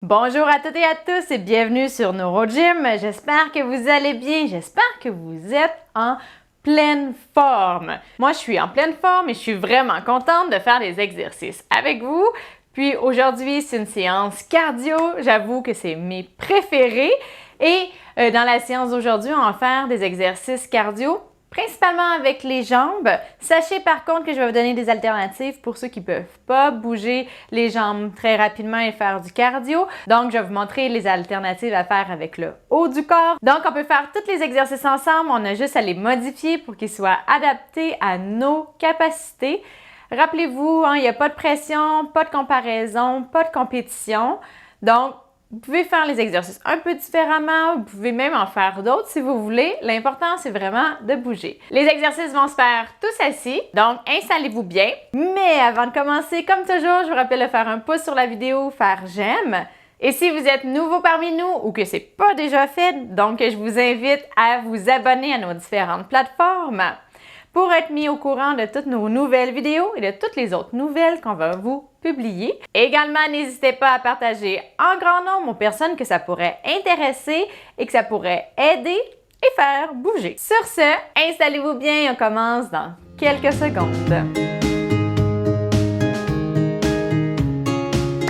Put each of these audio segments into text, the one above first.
Bonjour à toutes et à tous et bienvenue sur NeuroGym. J'espère que vous allez bien, j'espère que vous êtes en pleine forme. Moi, je suis en pleine forme et je suis vraiment contente de faire des exercices avec vous. Puis aujourd'hui, c'est une séance cardio. J'avoue que c'est mes préférés. Et dans la séance d'aujourd'hui, on va faire des exercices cardio, principalement avec les jambes. Sachez par contre que je vais vous donner des alternatives pour ceux qui ne peuvent pas bouger les jambes très rapidement et faire du cardio. Donc, je vais vous montrer les alternatives à faire avec le haut du corps. Donc, on peut faire tous les exercices ensemble. On a juste à les modifier pour qu'ils soient adaptés à nos capacités. Rappelez-vous, il n'y a pas de pression, pas de comparaison, pas de compétition. Donc, vous pouvez faire les exercices un peu différemment, vous pouvez même en faire d'autres si vous voulez. L'important, c'est vraiment de bouger. Les exercices vont se faire tous assis, donc installez-vous bien. Mais avant de commencer, comme toujours, je vous rappelle de faire un pouce sur la vidéo, faire j'aime. Et si vous êtes nouveau parmi nous ou que c'est pas déjà fait, donc je vous invite à vous abonner à nos différentes plateformes pour être mis au courant de toutes nos nouvelles vidéos et de toutes les autres nouvelles qu'on va vous publier. Également, n'hésitez pas à partager en grand nombre aux personnes que ça pourrait intéresser et que ça pourrait aider et faire bouger. Sur ce, installez-vous bien et on commence dans quelques secondes.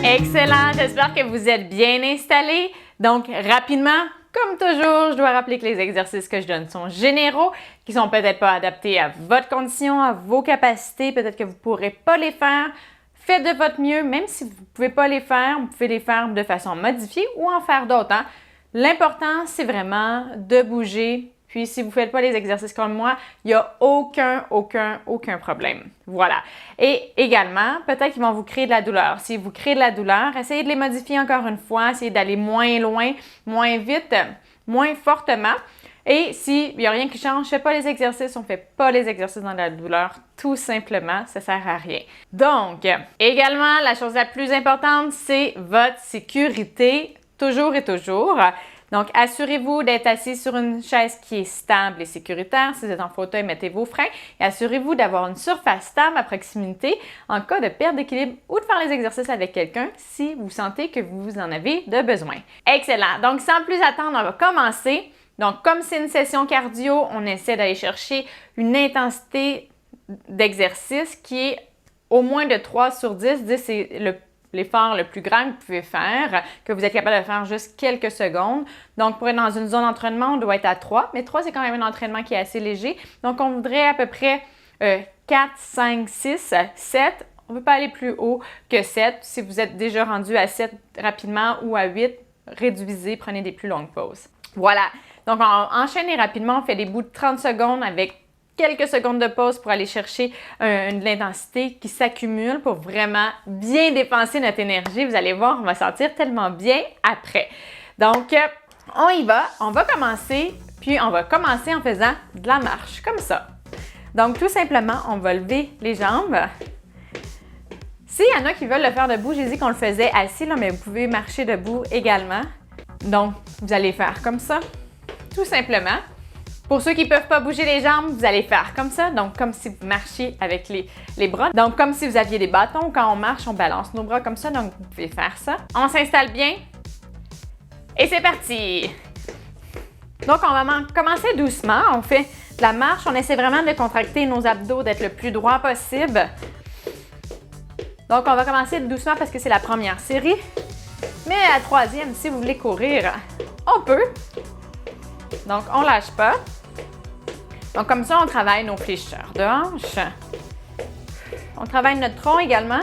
Excellent, j'espère que vous êtes bien installés. Donc, rapidement, comme toujours, je dois rappeler que les exercices que je donne sont généraux, qui sont peut-être pas adaptés à votre condition, à vos capacités, peut-être que vous ne pourrez pas les faire. Faites de votre mieux, même si vous ne pouvez pas les faire, vous pouvez les faire de façon modifiée ou en faire d'autres. Hein? L'important, c'est vraiment de bouger. Puis, si vous ne faites pas les exercices comme moi, il n'y a aucun problème. Voilà. Et également, peut-être qu'ils vont vous créer de la douleur. Si vous créez de la douleur, essayez de les modifier encore une fois, essayez d'aller moins loin, moins vite, moins fortement. Et s'il n'y a rien qui change, faites pas les exercices, on ne fait pas les exercices dans la douleur, tout simplement, ça ne sert à rien. Donc, également, la chose la plus importante, c'est votre sécurité, toujours et toujours. Donc, assurez-vous d'être assis sur une chaise qui est stable et sécuritaire. Si vous êtes en fauteuil, mettez vos freins et assurez-vous d'avoir une surface stable à proximité en cas de perte d'équilibre ou de faire les exercices avec quelqu'un si vous sentez que vous en avez de besoin. Excellent! Donc, sans plus attendre, on va commencer. Donc, comme c'est une session cardio, on essaie d'aller chercher une intensité d'exercice qui est au moins de 3 sur 10. 10, c'est l'effort le plus grand que vous pouvez faire, que vous êtes capable de faire juste quelques secondes. Donc, pour être dans une zone d'entraînement, on doit être à 3, mais 3, c'est quand même un entraînement qui est assez léger. Donc, on voudrait à peu près 4, 5, 6, 7. On ne peut pas aller plus haut que 7. Si vous êtes déjà rendu à 7 rapidement ou à 8, réduisez, prenez des plus longues pauses. Voilà. Donc, on enchaîne rapidement, on fait des bouts de 30 secondes avec quelques secondes de pause pour aller chercher de l'intensité qui s'accumule pour vraiment bien dépenser notre énergie. Vous allez voir, on va sentir tellement bien après. Donc, on y va. On va commencer, puis on va commencer en faisant de la marche, comme ça. Donc, tout simplement, on va lever les jambes. S'il y en a qui veulent le faire debout, j'ai dit qu'on le faisait assis, là, mais vous pouvez marcher debout également. Donc, vous allez faire comme ça, tout simplement. Pour ceux qui ne peuvent pas bouger les jambes, vous allez faire comme ça, donc comme si vous marchiez avec les bras. Donc, comme si vous aviez des bâtons, quand on marche, on balance nos bras comme ça, donc vous pouvez faire ça. On s'installe bien et c'est parti! Donc, on va commencer doucement. On fait de la marche, on essaie vraiment de contracter nos abdos, d'être le plus droit possible. Donc, on va commencer doucement parce que c'est la première série. Mais à la troisième, si vous voulez courir, on peut. Donc, on ne lâche pas. Donc, comme ça, on travaille nos fléchisseurs de hanches. On travaille notre tronc également.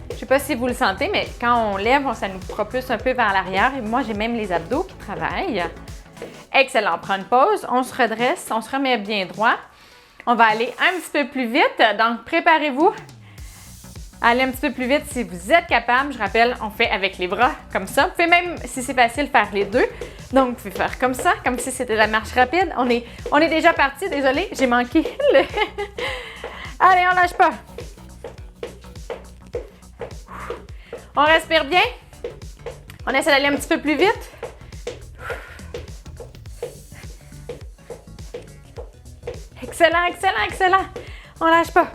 Je ne sais pas si vous le sentez, mais quand on lève, ça nous propulse un peu vers l'arrière. Et moi, j'ai même les abdos qui travaillent. Excellent. On prend une pause, on se redresse, on se remet bien droit. On va aller un petit peu plus vite. Donc, préparez-vous. Allez un petit peu plus vite si vous êtes capable. Je rappelle, on fait avec les bras comme ça. Vous pouvez même, si c'est facile, faire les deux. Donc, vous pouvez faire comme ça, comme si c'était de la marche rapide. On est déjà parti. Désolée, j'ai manqué le... Allez, on lâche pas. On respire bien. On essaie d'aller un petit peu plus vite. Excellent, excellent, excellent. On lâche pas.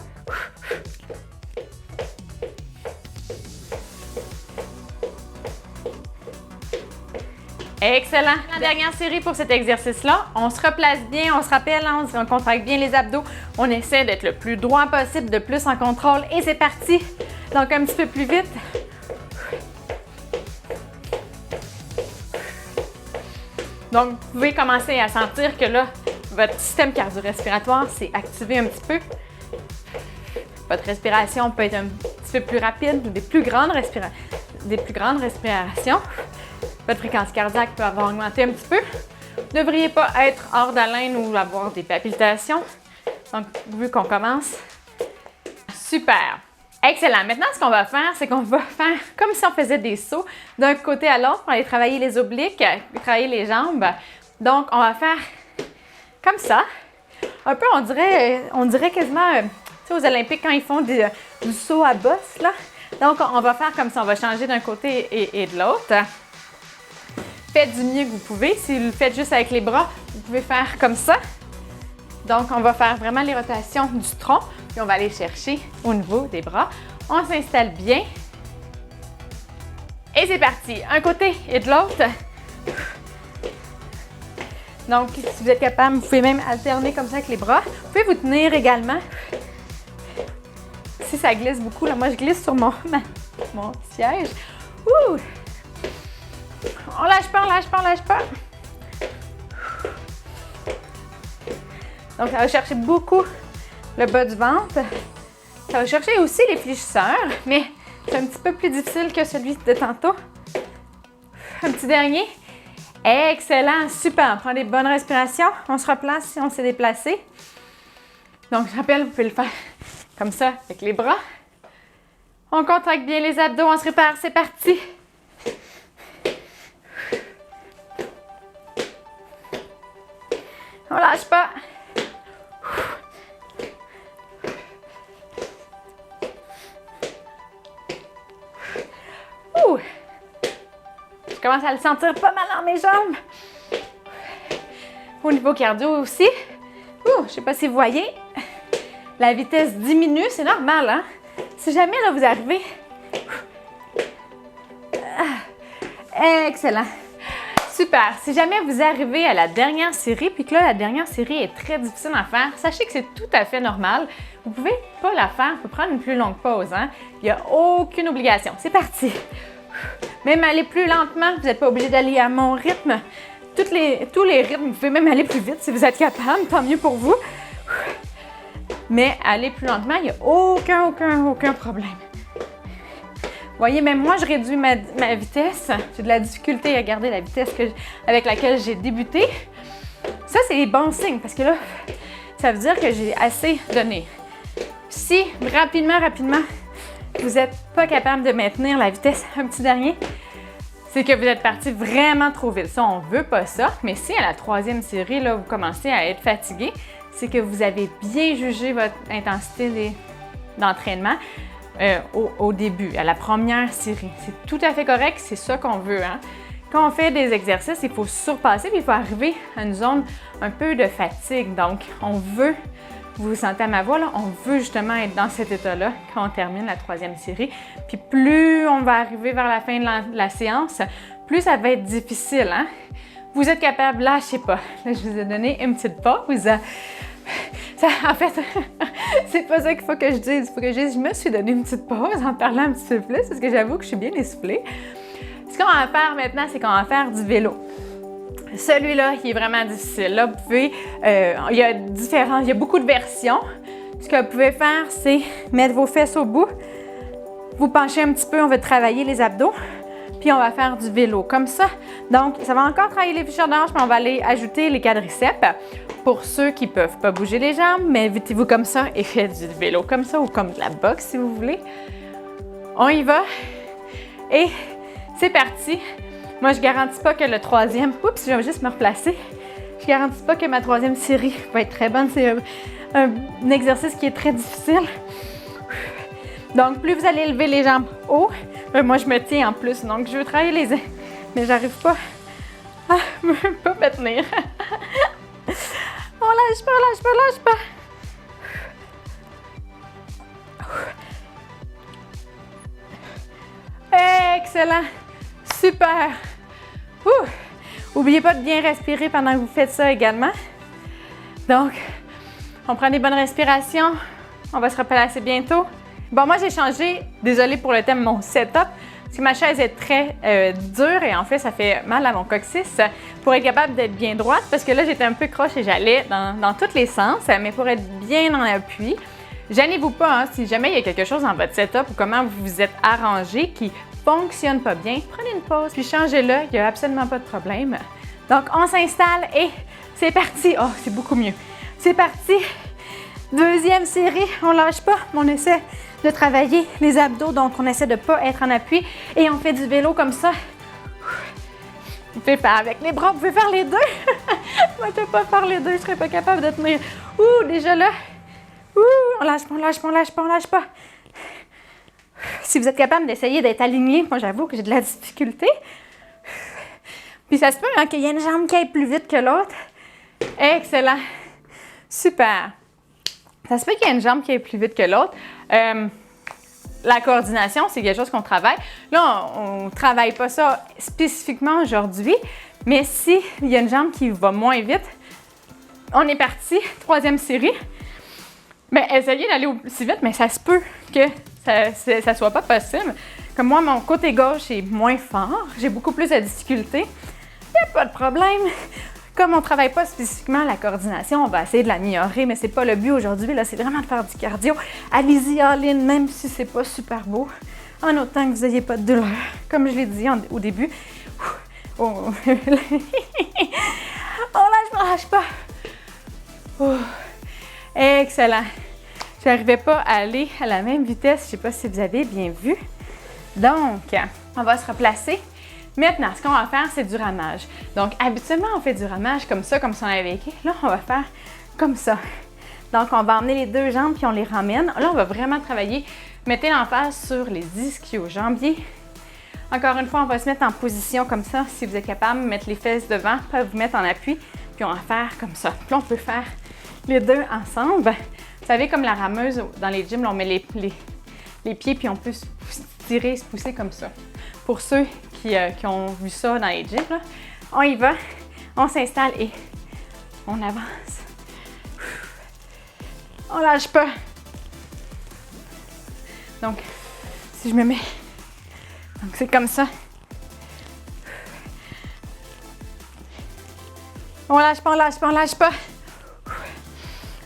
Excellent. La dernière série pour cet exercice-là, on se replace bien, on se rappelle, on contracte bien les abdos. On essaie d'être le plus droit possible, de plus en contrôle. Et c'est parti. Donc, un petit peu plus vite. Donc, vous pouvez commencer à sentir que là, votre système cardio-respiratoire s'est activé un petit peu. Votre respiration peut être un petit peu plus rapide ou des plus grandes respirations. Votre fréquence cardiaque peut avoir augmenté un petit peu. Vous ne devriez pas être hors d'haleine ou avoir des palpitations. Donc, vu qu'on commence. Super! Excellent! Maintenant, ce qu'on va faire, c'est qu'on va faire comme si on faisait des sauts d'un côté à l'autre. On va aller travailler les obliques, travailler les jambes. Donc, on va faire comme ça. Un peu, on dirait quasiment, tu sais, aux Olympiques, quand ils font du saut à bosse, là. Donc, on va faire comme ça. On va changer d'un côté et de l'autre. Faites du mieux que vous pouvez. Si vous le faites juste avec les bras, vous pouvez faire comme ça. Donc, on va faire vraiment les rotations du tronc, puis on va aller chercher au niveau des bras. On s'installe bien. Et c'est parti. Un côté et de l'autre. Donc, si vous êtes capable, vous pouvez même alterner comme ça avec les bras. Vous pouvez vous tenir également. Si ça glisse beaucoup, là, moi, je glisse sur mon siège. Ouh! On lâche pas, on lâche pas, on lâche pas. Donc, ça va chercher beaucoup le bas du ventre. Ça va chercher aussi les fléchisseurs, mais c'est un petit peu plus difficile que celui de tantôt. Un petit dernier. Excellent, super. On prend des bonnes respirations. On se replace si on s'est déplacé. Donc, je rappelle, vous pouvez le faire comme ça avec les bras. On contracte bien les abdos, on se répare, c'est parti. On lâche pas. Ouh. Je commence à le sentir pas mal dans mes jambes. Au niveau cardio aussi. Ouh, je sais pas si vous voyez. La vitesse diminue, c'est normal, hein? Si jamais là, vous arrivez. Excellent. Super. Si jamais vous arrivez à la dernière série, puis que là, la dernière série est très difficile à faire, sachez que c'est tout à fait normal. Vous pouvez pas la faire, vous pouvez prendre une plus longue pause, hein? Il n'y a aucune obligation. C'est parti. Même aller plus lentement, vous n'êtes pas obligé d'aller à mon rythme. Tous les rythmes, vous pouvez même aller plus vite si vous êtes capable, tant mieux pour vous. Mais aller plus lentement, il n'y a aucun problème. Vous voyez, même moi, je réduis ma vitesse. J'ai de la difficulté à garder la vitesse avec laquelle j'ai débuté. Ça, c'est les bons signes parce que là, ça veut dire que j'ai assez donné. Si, rapidement, vous n'êtes pas capable de maintenir la vitesse, un petit dernier, c'est que vous êtes parti vraiment trop vite. Ça, on ne veut pas ça. Mais si à la troisième série, là, vous commencez à être fatigué, c'est que vous avez bien jugé votre intensité d'entraînement. Au début, à la première série. C'est tout à fait correct, c'est ça qu'on veut. Hein? Quand on fait des exercices, il faut surpasser, puis il faut arriver à une zone un peu de fatigue. Donc, on veut, vous sentez à ma voix, là, on veut justement être dans cet état-là quand on termine la troisième série. Puis plus on va arriver vers la fin de la séance, plus ça va être difficile. Hein? Vous êtes capable, lâchez pas. Là, je vous ai donné une petite pause. Ça, en fait, c'est pas ça qu'il faut que je dise. Il faut que je dise, je me suis donné une petite pause en parlant un petit peu plus parce que j'avoue que je suis bien essoufflée. Ce qu'on va faire maintenant, c'est qu'on va faire du vélo. Celui-là, il est vraiment difficile. Là, vous pouvez, il y a beaucoup de versions. Ce que vous pouvez faire, c'est mettre vos fesses au bout, vous penchez un petit peu, on va travailler les abdos, puis on va faire du vélo comme ça. Donc, ça va encore travailler les fléchisseurs de hanches, mais on va aller ajouter les quadriceps. Pour ceux qui ne peuvent pas bouger les jambes, mettez-vous comme ça et faites du vélo comme ça ou comme de la boxe si vous voulez. On y va et c'est parti. Moi, je ne garantis pas que le troisième... Oups, je vais juste me replacer. Je ne garantis pas que ma troisième série va être très bonne. C'est un exercice qui est très difficile. Donc, plus vous allez lever les jambes haut, moi, je me tiens en plus. Donc, je veux travailler les... Mais j'arrive pas à me tenir. On lâche pas. Excellent. Super. N'oubliez pas de bien respirer pendant que vous faites ça également. Donc, on prend des bonnes respirations. On va se replacer bientôt. Bon, moi, j'ai changé, désolée pour le thème, mon setup, parce que ma chaise est très dure et en fait, ça fait mal à mon coccyx pour être capable d'être bien droite, parce que là, j'étais un peu croche et j'allais dans tous les sens, mais pour être bien en appui. Gênez-vous pas, hein, si jamais il y a quelque chose dans votre setup ou comment vous vous êtes arrangé qui fonctionne pas bien, prenez une pause puis changez-le, il n'y a absolument pas de problème. Donc, on s'installe et c'est parti. Oh, c'est beaucoup mieux. C'est parti. Deuxième série, on lâche pas, on essaie de travailler les abdos, donc on essaie de ne pas être en appui et on fait du vélo comme ça. Vous pouvez faire avec les bras, vous pouvez faire les deux. Moi, je ne peux pas faire les deux, je ne serais pas capable de tenir. Ouh, déjà là. Ouh, on lâche pas, on lâche pas, on lâche pas, on lâche pas. Si vous êtes capable d'essayer d'être aligné, moi j'avoue que j'ai de la difficulté. Puis ça se peut hein, qu'il y ait une jambe qui aille plus vite que l'autre. Excellent. Super. Ça se peut qu'il y ait une jambe qui aille plus vite que l'autre. La coordination, c'est quelque chose qu'on travaille. Là, on ne travaille pas ça spécifiquement aujourd'hui, mais s'il y a une jambe qui va moins vite, on est parti. Troisième série. Bien, essayez d'aller aussi vite, mais ça se peut que ça soit pas possible. Comme moi, mon côté gauche est moins fort. J'ai beaucoup plus de difficultés. Il n'y a pas de problème. Comme on ne travaille pas spécifiquement la coordination, on va essayer de l'améliorer, mais ce n'est pas le but aujourd'hui. Là, c'est vraiment de faire du cardio. Allez-y, all-in, même si ce n'est pas super beau, en autant que vous n'ayez pas de douleur. Comme je l'ai dit au début. Oh. On lâche pas. Oh. Excellent. Je n'arrivais pas à aller à la même vitesse. Je ne sais pas si vous avez bien vu. Donc, on va se replacer. Maintenant, ce qu'on va faire, c'est du ramage. Donc, habituellement, on fait du ramage comme ça on avait écrit. Là, on va faire comme ça. Donc, on va emmener les deux jambes puis on les ramène. Là, on va vraiment travailler. Mettez l'emphase sur les ischio-jambiers. Encore une fois, on va se mettre en position comme ça. Si vous êtes capable, mettre les fesses devant, pas vous mettre en appui. Puis on va faire comme ça. Puis là, on peut faire les deux ensemble. Vous savez, comme la rameuse dans les gyms, là, on met les pieds puis on peut se tirer, se pousser comme ça. Pour ceux qui ont vu ça dans les gyms, là, on y va, on s'installe et on avance. On lâche pas. Donc, si je me mets... Donc, c'est comme ça. On lâche pas, on lâche pas, on lâche pas.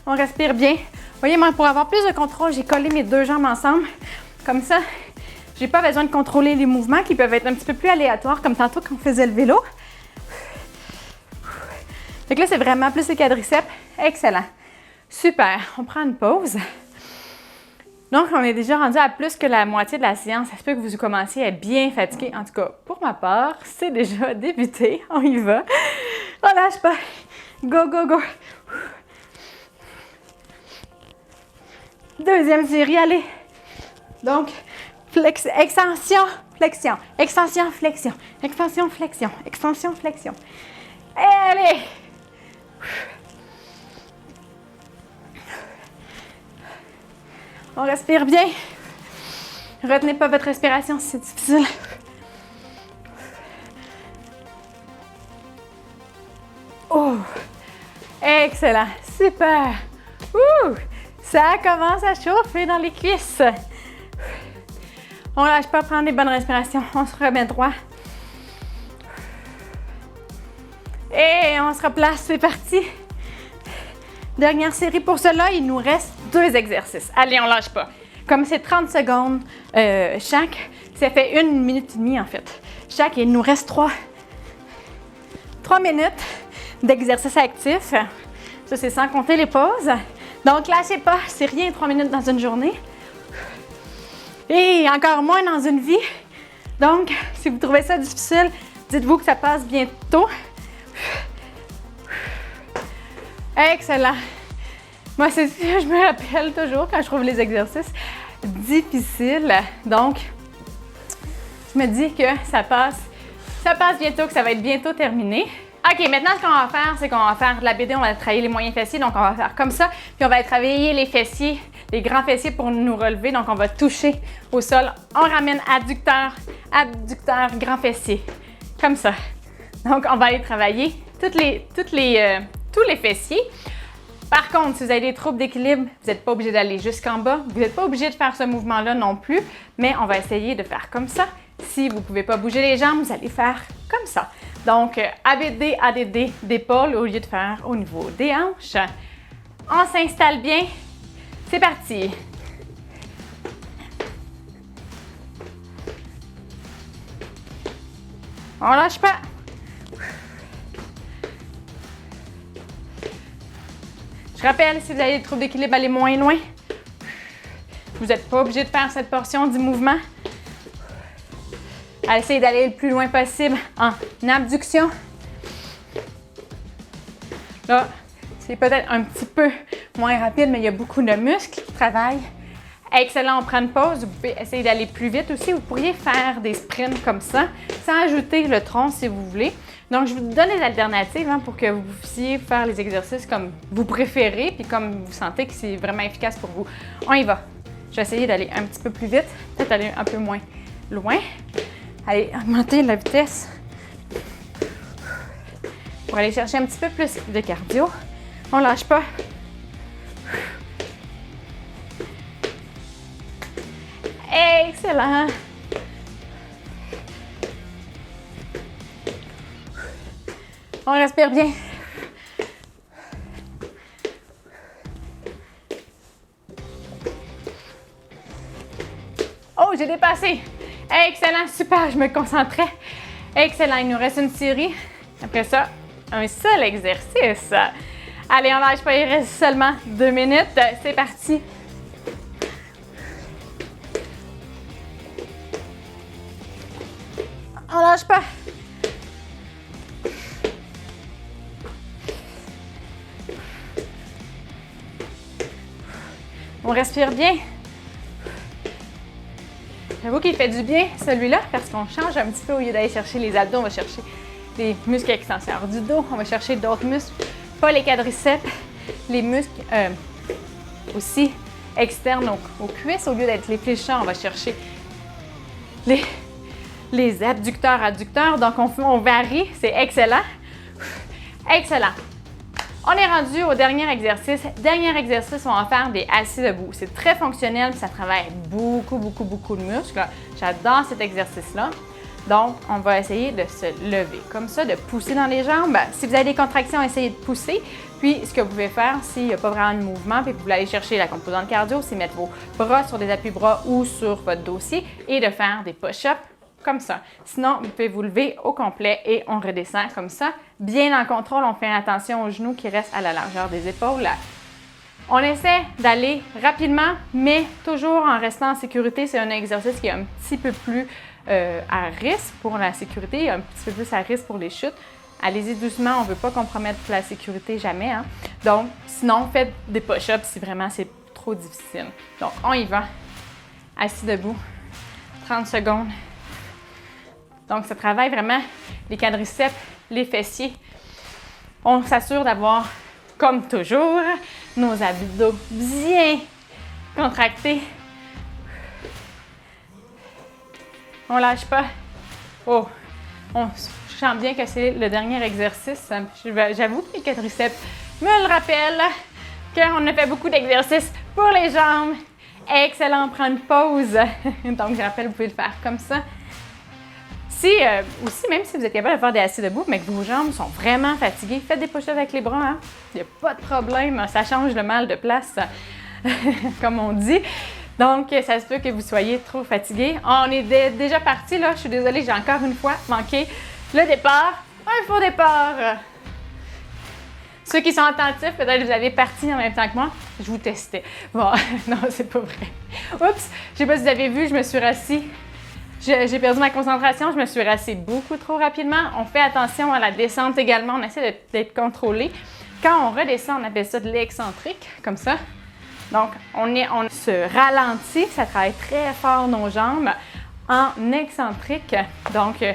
On respire bien. Vous voyez, moi, pour avoir plus de contrôle, j'ai collé mes deux jambes ensemble. Comme ça, j'ai pas besoin de contrôler les mouvements qui peuvent être un petit peu plus aléatoires, comme tantôt quand on faisait le vélo. Donc là, c'est vraiment plus les quadriceps. Excellent. Super. On prend une pause. Donc, on est déjà rendu à plus que la moitié de la séance. Ça se peut que vous commenciez à être bien fatigué. En tout cas, pour ma part, c'est déjà débuté. On y va. On lâche pas. Go, go, go. Deuxième série, allez. Donc, extension, flexion, extension, flexion, extension, flexion, extension, flexion. Et allez. On respire bien. Retenez pas votre respiration si c'est difficile. Oh, excellent, super. Ouh. Ça commence à chauffer dans les cuisses. On lâche pas, prendre des bonnes respirations. On se remet droit. Et on se replace, c'est parti. Dernière série pour cela, il nous reste 2 exercices. Allez, on lâche pas. Comme c'est 30 secondes chaque, ça fait 1 minute et demie en fait. Chaque, il nous reste 3 minutes d'exercice actif. Ça, c'est sans compter les pauses. Donc, lâchez pas, c'est rien 3 minutes dans une journée. Et encore moins dans une vie. Donc, si vous trouvez ça difficile, dites-vous que ça passe bientôt. Excellent. Moi, c'est ce que je me rappelle toujours quand je trouve les exercices difficiles. Donc, je me dis que ça passe bientôt, que ça va être bientôt terminé. OK, maintenant, ce qu'on va faire, c'est qu'on va faire de la BD, on va travailler les moyens fessiers. Donc, on va faire comme ça. Puis, on va travailler les fessiers, les grands fessiers pour nous relever. Donc, on va toucher au sol. On ramène adducteur, adducteur, grand fessier. Comme ça. Donc, on va aller travailler tous les fessiers. Par contre, si vous avez des troubles d'équilibre, vous n'êtes pas obligé d'aller jusqu'en bas. Vous n'êtes pas obligé de faire ce mouvement-là non plus, mais on va essayer de faire comme ça. Si vous ne pouvez pas bouger les jambes, vous allez faire comme ça. Donc, ABD, ADD d'épaule au lieu de faire au niveau des hanches. On s'installe bien. C'est parti. On lâche pas. Je rappelle, si vous avez des troubles d'équilibre, allez moins loin. Vous n'êtes pas obligé de faire cette portion du mouvement. Essayez d'aller le plus loin possible en abduction. Là, c'est peut-être un petit peu moins rapide, mais il y a beaucoup de muscles qui travaillent. Excellent, on prend une pause. Vous pouvez essayer d'aller plus vite aussi. Vous pourriez faire des sprints comme ça, sans ajouter le tronc si vous voulez. Donc, je vous donne des alternatives pour que vous puissiez faire les exercices comme vous préférez puis comme vous sentez que c'est vraiment efficace pour vous. On y va. Je vais essayer d'aller un petit peu plus vite, peut-être aller un peu moins loin. Allez, augmenter la vitesse pour aller chercher un petit peu plus de cardio. On ne lâche pas. Excellent! On respire bien. Oh, j'ai dépassé! Excellent, super, je me concentrais. Excellent, il nous reste une série. Après ça, un seul exercice. Allez, on lâche pas, il reste seulement 2 minutes. C'est parti! On lâche pas. On respire bien. J'avoue qu'il fait du bien celui-là parce qu'on change un petit peu au lieu d'aller chercher les abdos, on va chercher les muscles extenseurs du dos, on va chercher d'autres muscles, pas les quadriceps, les muscles aussi externes aux cuisses. Au lieu d'être les fléchants, on va chercher les abducteurs, adducteurs. Donc, on varie. C'est excellent. Excellent. On est rendu au dernier exercice. Dernier exercice, on va faire des assis debout. C'est très fonctionnel, ça travaille beaucoup de muscles. J'adore cet exercice-là. Donc, on va essayer de se lever comme ça, de pousser dans les jambes. Si vous avez des contractions, essayez de pousser. Puis, ce que vous pouvez faire, s'il n'y a pas vraiment de mouvement, puis que vous voulez aller chercher la composante cardio, c'est mettre vos bras sur des appuis-bras ou sur votre dossier et de faire des push-ups comme ça. Sinon, vous pouvez vous lever au complet et on redescend comme ça. Bien en contrôle, on fait attention aux genoux qui restent à la largeur des épaules. On essaie d'aller rapidement, mais toujours en restant en sécurité. C'est un exercice qui est un petit peu plus à risque pour la sécurité, un petit peu plus à risque pour les chutes. Allez-y doucement, on ne veut pas compromettre la sécurité jamais. Donc, sinon, faites des push-ups si vraiment c'est trop difficile. Donc, on y va. Assis debout, 30 secondes. Donc, ça travaille vraiment les quadriceps, les fessiers. On s'assure d'avoir, comme toujours, nos abdos bien contractés. On lâche pas. Oh, je sens bien que c'est le dernier exercice. J'avoue que les quadriceps me le rappellent qu'on a fait beaucoup d'exercices pour les jambes. Excellent, prendre une pause. Donc, je rappelle, vous pouvez le faire comme ça. Aussi, même si vous êtes capable de faire des assis debout, mais que vos jambes sont vraiment fatiguées, faites des push-ups avec les bras. Il n'y a pas de problème, ça change le mal de place, comme on dit. Donc, ça se peut que vous soyez trop fatigué. On est déjà parti, là. Je suis désolée, j'ai encore une fois manqué le départ. Un faux départ. Ceux qui sont attentifs, peut-être que vous avez parti en même temps que moi. Je vous testais. Bon, non, c'est pas vrai. Oups, je sais pas si vous avez vu, je me suis rassis. J'ai perdu ma concentration, je me suis rassée beaucoup trop rapidement. On fait attention à la descente également, on essaie d'être contrôlé. Quand on redescend, on appelle ça de l'excentrique, comme ça. Donc, on se ralentit, ça travaille très fort nos jambes en excentrique. Donc,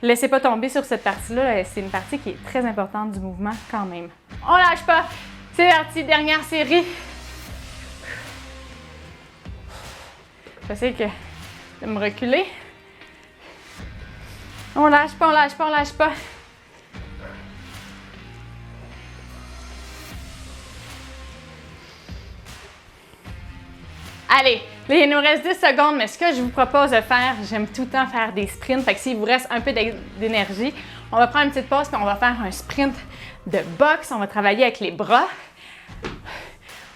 laissez pas tomber sur cette partie-là, c'est une partie qui est très importante du mouvement quand même. On lâche pas, c'est parti, dernière série. J'essaie de me reculer. On lâche pas, on lâche pas, on lâche pas. Allez, là, il nous reste 10 secondes, mais ce que je vous propose de faire, j'aime tout le temps faire des sprints. Fait que s'il vous reste un peu d'énergie, on va prendre une petite pause puis on va faire un sprint de boxe. On va travailler avec les bras.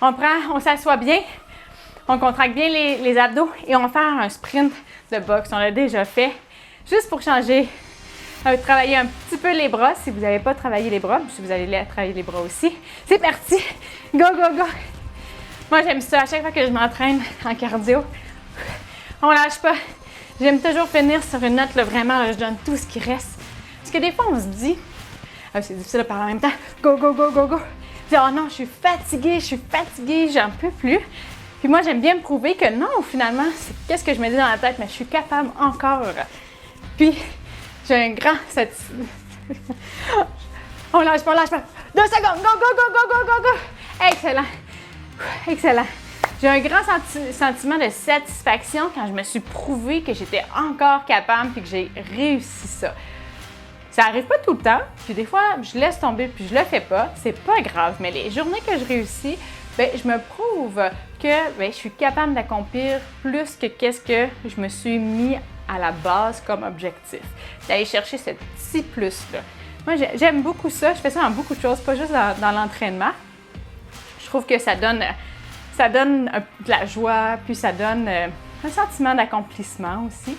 On s'assoit bien, on contracte bien les abdos et on va faire un sprint de boxe. On l'a déjà fait. Juste pour changer, travailler un petit peu les bras si vous n'avez pas travaillé les bras, si vous allez travailler les bras aussi. C'est parti! Go, go, go! Moi, j'aime ça. À chaque fois que je m'entraîne en cardio, on lâche pas. J'aime toujours finir sur une note, là, vraiment, là, je donne tout ce qui reste. Parce que des fois, on se dit, c'est difficile de parler en même temps, go, go, go, go, go. Je dis, oh non, je suis fatiguée, j'en peux plus. Puis moi, j'aime bien me prouver que non, finalement, c'est qu'est-ce que je me dis dans la tête, mais je suis capable encore. Puis, j'ai un grand satisfaction. On lâche pas. 2 secondes, go, go, go, go, go, go, go. Excellent. Excellent. J'ai un grand sentiment de satisfaction quand je me suis prouvé que j'étais encore capable et que j'ai réussi ça. Ça arrive pas tout le temps, puis des fois, je laisse tomber puis je le fais pas. C'est pas grave, mais les journées que je réussis, je me prouve que je suis capable d'accomplir plus que qu'est-ce que je me suis mis à la base comme objectif. D'aller chercher ce petit plus-là. Moi, j'aime beaucoup ça. Je fais ça dans beaucoup de choses, pas juste dans l'entraînement. Je trouve que ça donne de la joie, puis ça donne un sentiment d'accomplissement aussi.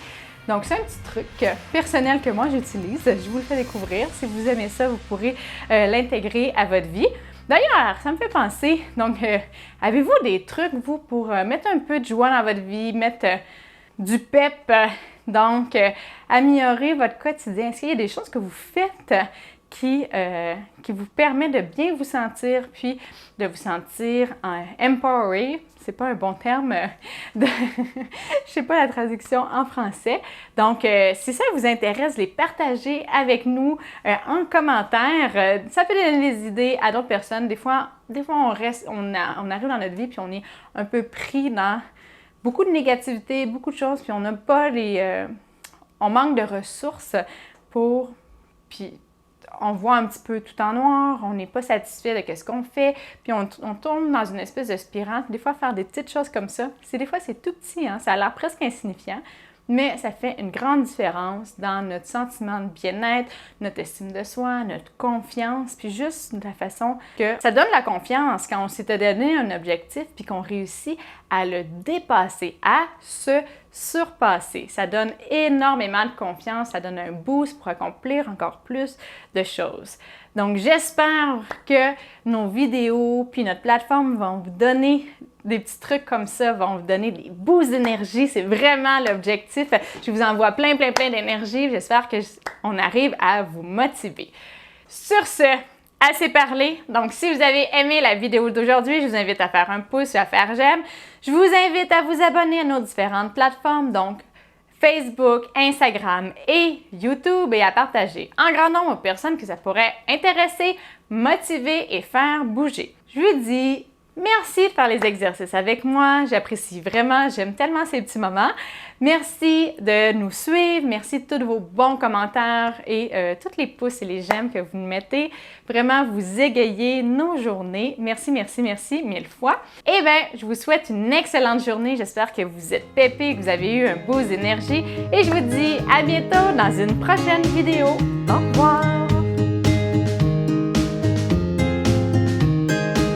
Donc, c'est un petit truc personnel que moi j'utilise. Je vous le fais découvrir. Si vous aimez ça, vous pourrez l'intégrer à votre vie. D'ailleurs, ça me fait penser, donc, avez-vous des trucs, vous, pour mettre un peu de joie dans votre vie, mettre du pep, donc améliorer votre quotidien? Est-ce qu'il y a des choses que vous faites qui vous permet de bien vous sentir, puis de vous sentir empowered? C'est pas un bon terme, je sais pas la traduction en français. Donc, si ça vous intéresse, les partager avec nous en commentaire. Ça peut donner des idées à d'autres personnes. Des fois on arrive dans notre vie puis on est un peu pris dans beaucoup de négativité, beaucoup de choses, puis on n'a pas on manque de ressources puis on voit un petit peu tout en noir, on n'est pas satisfait de ce qu'on fait, puis on tombe dans une espèce de spirale. Des fois, faire des petites choses comme ça, des fois, c'est tout petit, hein, ça a l'air presque insignifiant, mais ça fait une grande différence dans notre sentiment de bien-être, notre estime de soi, notre confiance, puis juste de la façon que ça donne la confiance quand on s'est donné un objectif puis qu'on réussit à le dépasser, à se surpasser. Ça donne énormément de confiance, ça donne un boost pour accomplir encore plus de choses. Donc, j'espère que nos vidéos puis notre plateforme vont vous donner des petits trucs comme ça, vont vous donner des boosts d'énergie. C'est vraiment l'objectif. Je vous envoie plein d'énergie. J'espère qu'on arrive à vous motiver. Sur ce, assez parlé. Donc, si vous avez aimé la vidéo d'aujourd'hui, je vous invite à faire un pouce et à faire j'aime. Je vous invite à vous abonner à nos différentes plateformes, donc Facebook, Instagram et YouTube, et à partager en grand nombre aux personnes que ça pourrait intéresser, motiver et faire bouger. Je vous dis merci de faire les exercices avec moi. J'apprécie vraiment, j'aime tellement ces petits moments. Merci de nous suivre. Merci de tous vos bons commentaires et tous les pouces et les j'aime que vous nous mettez. Vraiment, vous égayez nos journées. Merci mille fois. Et bien, je vous souhaite une excellente journée. J'espère que vous êtes pépés, que vous avez eu un boost d'énergie. Et je vous dis à bientôt dans une prochaine vidéo. Au revoir.